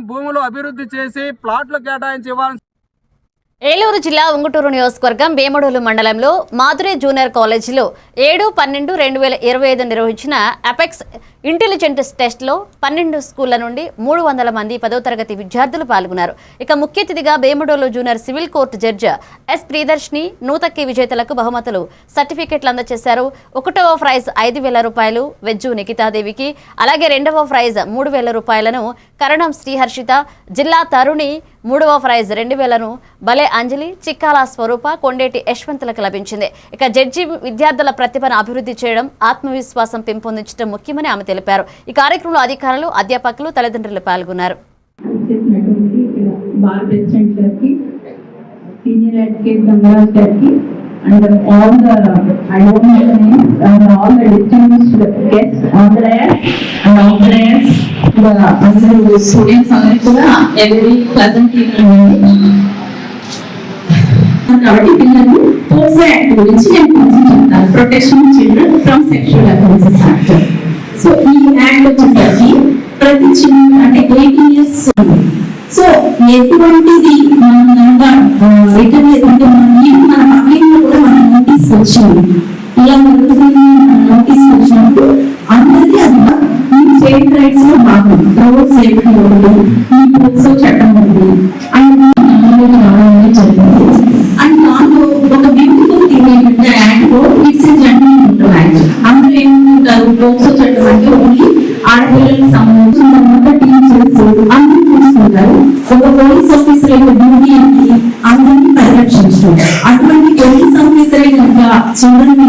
భూములు అభివృద్ధి చేసి ప్లాట్లు కేటాయించి ఇవ్వాలని ఏలూరు జిల్లా ఉంగుటూరు నియోజకవర్గం వేమడోలు మండలంలో మాధురి జూనియర్ కాలేజీలో 7/12/2025 నిర్వహించిన అపెక్స్ ఇంటెలిజెంట్ టెస్ట్లో 12 స్కూళ్ల నుండి 300 మంది 10వ తరగతి విద్యార్థులు పాల్గొన్నారు. ఇక ముఖ్య అతిథిగా Vemadolu junior civil court judge S Priyadarshini Nutakki విజేతలకు బహుమతులు సర్టిఫికెట్లు అందజేశారు. 1వ ప్రైజ్ 5,000 రూపాయలు వెజ్జు నిఖితాదేవికి, అలాగే 2వ ప్రైజ్ 3,000 రూపాయలను కరణం శ్రీహర్షిత, జిల్లా తరుణి 3వ ప్రైజ్ 2,000ను బలే అంజలి, చిక్కాల స్వరూప, కొండేటి యశ్వంతులకు లభించింది. ఇక జడ్జి విద్యార్థుల ప్రతిభను అభివృద్ధి చేయడం, ఆత్మవిశ్వాసం పెంపొందించడం ముఖ్యమని ఆమె తెలిపారు. ఈ కార్యక్రమంలో అధికారులు, అధ్యాపకులు, తల్లిదండ్రులు పాల్గొన్నారు. And all the I don't know the names and all the distinguished guests on the dais and all the dais the students are kuda every pleasant evening కాబట్టి పిల్లలు పోసా యాక్ట్ గురించి నేను కొంచెం చెప్తాను. Protection children from sexual offences act. So ఈ act వచ్చేసరికి ప్రతి చిన్న అంటే 18 years సో ఎటువంటిది మనం రిటర్న్ అంటే మన పబ్లిక్ లో కూడా మనం నోటీస్ వచ్చింది. ఇలా నోటీస్ వచ్చినప్పుడు అందరికీ అది ఈ చైల్డ్ రైట్స్ లో భాగం. రోడ్ సేఫ్టీ ఒకటి, ఈ పోక్సో చట్టం ఉంది అండ్ జరిగింది. అండ్ దాంట్లో ఒక బ్యూటిఫుల్ థింగ్ ఏంటంటే యాక్ట్ లో ఇట్స్ ఏ జడ్జిమెంట్ యాక్ట్. అందులో ఏమంటారు, పోక్సో చట్టం అంటే ఓన్లీ ఆడపిల్లలకు సంబంధించిన టీచర్స్ అందరూ చూసుకుంటారు. ఒక పోలీస్ ఆఫీసర్ యొక్క డ్యూటీ ఏంటి, అందరినీ పరిరక్షించడం. అటువంటి పోలీస్ ఆఫీసరే కనుక చిల్డ్రన్